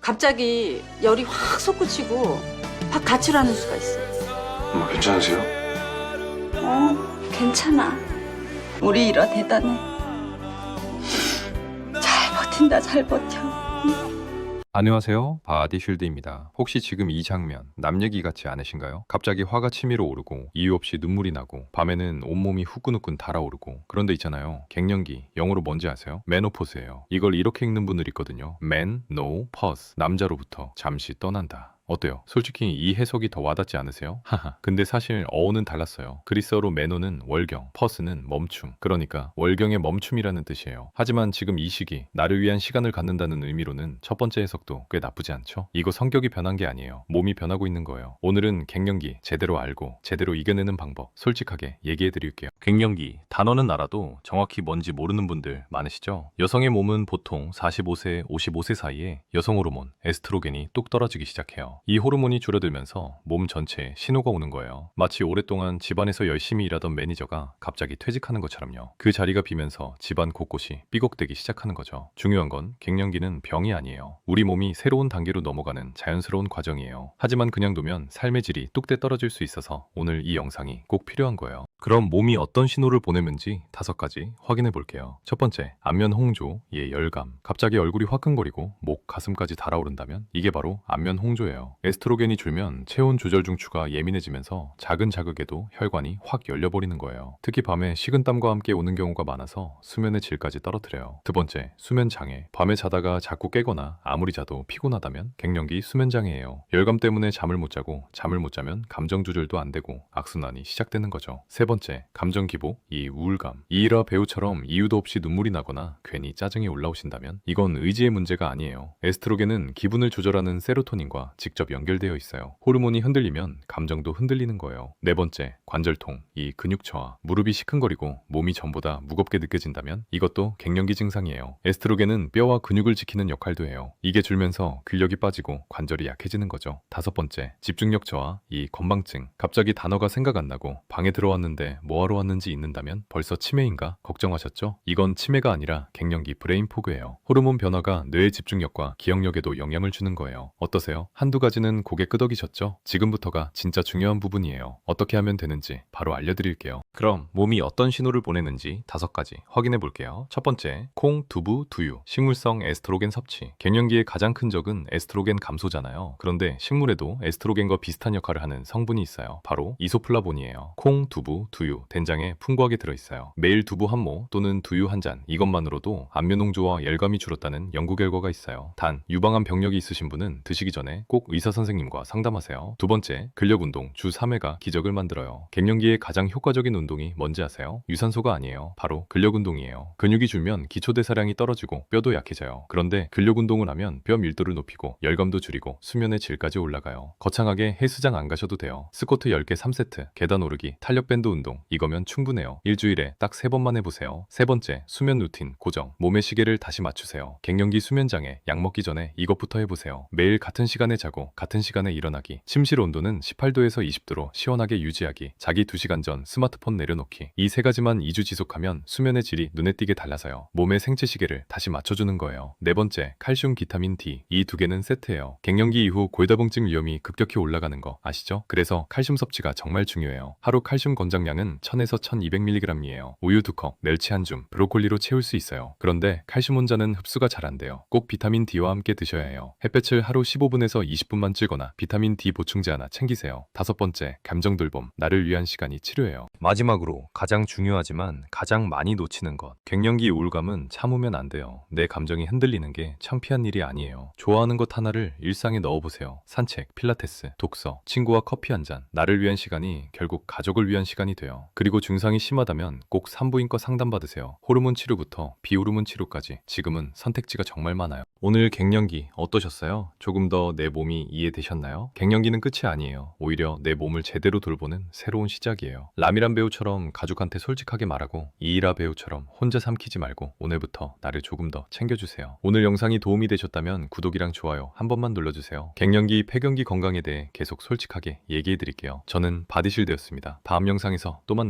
갑자기 열이 확 솟구치고 확 가출하는 수가 있어. 엄마 괜찮으세요? 괜찮아. 우리 일화 대단해. 잘 버틴다, 잘 버텨. 안녕하세요, 바디쉴드입니다. 혹시 지금 이 장면 남 얘기 같지 않으신가요? 갑자기 화가 치밀어 오르고 이유 없이 눈물이 나고 밤에는 온몸이 후끈후끈 달아오르고. 그런데 있잖아요, 갱년기 영어로 뭔지 아세요? 메노포즈예요. 이걸 이렇게 읽는 분들 있거든요. 메노포즈, 남자로부터 잠시 떠난다. 어때요? 솔직히 이 해석이 더 와닿지 않으세요? 하하. 근데 사실 어원은 달랐어요. 그리스어로 메노는 월경, 퍼스는 멈춤. 그러니까 월경의 멈춤이라는 뜻이에요. 하지만 지금 이 시기, 나를 위한 시간을 갖는다는 의미로는 첫 번째 해석도 꽤 나쁘지 않죠? 이거 성격이 변한 게 아니에요. 몸이 변하고 있는 거예요. 오늘은 갱년기 제대로 알고 제대로 이겨내는 방법 솔직하게 얘기해 드릴게요. 갱년기, 단어는 알아도 정확히 뭔지 모르는 분들 많으시죠? 여성의 몸은 보통 45세, 55세 사이에 여성 호르몬, 에스트로겐이 뚝 떨어지기 시작해요. 이 호르몬이 줄어들면서 몸 전체에 신호가 오는 거예요. 마치 오랫동안 집안에서 열심히 일하던 매니저가 갑자기 퇴직하는 것처럼요. 그 자리가 비면서 집안 곳곳이 삐걱대기 시작하는 거죠. 중요한 건 갱년기는 병이 아니에요. 우리 몸이 새로운 단계로 넘어가는 자연스러운 과정이에요. 하지만 그냥 두면 삶의 질이 뚝대 떨어질 수 있어서 오늘 이 영상이 꼭 필요한 거예요. 그럼 몸이 어떤 신호를 보내는지 5가지 확인해 볼게요. 첫 번째, 안면 홍조, 열감. 갑자기 얼굴이 화끈거리고 목, 가슴까지 달아오른다면 이게 바로 안면 홍조예요. 에스트로겐이 줄면 체온 조절 중추가 예민해지면서 작은 자극에도 혈관이 확 열려버리는 거예요. 특히 밤에 식은땀과 함께 오는 경우가 많아서 수면의 질까지 떨어뜨려요. 두 번째, 수면 장애. 밤에 자다가 자꾸 깨거나 아무리 자도 피곤하다면 갱년기 수면 장애예요. 열감 때문에 잠을 못 자고 잠을 못 자면 감정 조절도 안 되고 악순환이 시작되는 거죠. 세 번째, 감정 기복, 우울감. 이일화 배우처럼 이유도 없이 눈물이 나거나 괜히 짜증이 올라오신다면 이건 의지의 문제가 아니에요. 에스트로겐은 기분을 조절하는 세로토닌과 직접 연결되어 있어요. 호르몬이 흔들리면 감정도 흔들리는 거예요. 네 번째, 관절통, 근육 저하. 무릎이 시큰거리고 몸이 전보다 무겁게 느껴진다면 이것도 갱년기 증상이에요. 에스트로겐은 뼈와 근육을 지키는 역할도 해요. 이게 줄면서 근력이 빠지고 관절이 약해지는 거죠. 다섯 번째, 집중력 저하, 건망증. 갑자기 단어가 생각 안 나고 방에 들어왔는데 뭐하러 왔는지 잊는다면 벌써 치매인가 걱정하셨죠? 이건 치매가 아니라 갱년기 브레인 포그예요. 호르몬 변화가 뇌의 집중력과 기억력에도 영향을 주는 거예요. 어떠세요? 한두 가지는 고개 끄덕이셨죠? 지금부터가 진짜 중요한 부분이에요. 어떻게 하면 되는지 바로 알려드릴게요. 그럼 몸이 어떤 신호를 보내는지 5가지 확인해 볼게요. 첫 번째, 콩, 두부, 두유. 식물성 에스트로겐 섭취. 갱년기의 가장 큰 적은 에스트로겐 감소잖아요. 그런데 식물에도 에스트로겐과 비슷한 역할을 하는 성분이 있어요. 바로 이소플라본이에요. 콩, 두부, 두유, 된장에 풍부하게 들어있어요. 매일 두부 한 모 또는 두유 한 잔, 이것만으로도 안면 홍조와 열감이 줄었다는 연구 결과가 있어요. 단, 유방암 병력이 있으신 분은 드시기 전에 꼭 의사 선생님과 상담하세요. 두 번째, 근력 운동 주 3회가 기적을 만들어요. 갱년기에 가장 효과적인 운동이 뭔지 아세요? 유산소가 아니에요. 바로 근력 운동이에요. 근육이 줄면 기초 대사량이 떨어지고 뼈도 약해져요. 그런데 근력 운동을 하면 뼈 밀도를 높이고 열감도 줄이고 수면의 질까지 올라가요. 거창하게 헬스장 안 가셔도 돼요. 스쿼트 10개 3세트, 계단 오르기, 탄력 밴드 운동, 이거면 충분해요. 일주일에 딱 3번만 해보세요. 세 번째, 수면 루틴 고정. 몸의 시계를 다시 맞추세요. 갱년기 수면 장애, 약 먹기 전에 이것부터 해보세요. 매일 같은 시간에 자고 같은 시간에 일어나기. 침실 온도는 18도에서 20도로 시원하게 유지하기. 자기 2시간 전 스마트폰 내려놓기. 이 3가지만 2주 지속하면 수면의 질이 눈에 띄게 달라서요. 몸의 생체 시계를 다시 맞춰주는 거예요. 네 번째, 칼슘, 비타민 D. 이 2개는 세트예요. 갱년기 이후 골다공증 위험이 급격히 올라가는 거 아시죠? 그래서 칼슘 섭취가 정말 중요해요. 하루 칼슘 권장량은 1000에서 1200mg이에요. 우유 2컵, 멸치 한 줌, 브로콜리로 채울 수 있어요. 그런데 칼슘 혼자는 흡수가 잘 안 돼요. 꼭 비타민 D와 함께 드셔야 해요. 햇볕을 하루 15분에서 20분만 쬐거나 비타민 D 보충제 하나 챙기세요. 다섯 번째, 감정 돌봄. 나를 위한 시간이 치료예요. 마지막으로 가장 중요하지만 가장 많이 놓치는 것. 갱년기 우울감은 참으면 안 돼요. 내 감정이 흔들리는 게 창피한 일이 아니에요. 좋아하는 것 하나를 일상에 넣어보세요. 산책, 필라테스, 독서, 친구와 커피 한 잔. 나를 위한 시간이 결국 가족을 위한 시간이 돼요. 그리고 증상이 심하다면 꼭 산부인과 상담받으세요. 호르몬 치료부터 비호르몬 치료까지 지금은 선택지가 정말 많아요. 오늘 갱년기 어떠셨어요? 조금 더 내 몸이 이해되셨나요? 갱년기는 끝이 아니에요. 오히려 내 몸을 제대로 돌보는 새로운 시작이에요. 라미란 배우처럼 가족한테 솔직하게 말하고 이일화 배우처럼 혼자 삼키지 말고 오늘부터 나를 조금 더 챙겨주세요. 오늘 영상이 도움이 되셨다면 구독이랑 좋아요 한 번만 눌러주세요. 갱년기, 폐경기 건강에 대해 계속 솔직하게 얘기해드릴게요. 저는 바디실드였습니다. 다음 영상에서 또 만나요.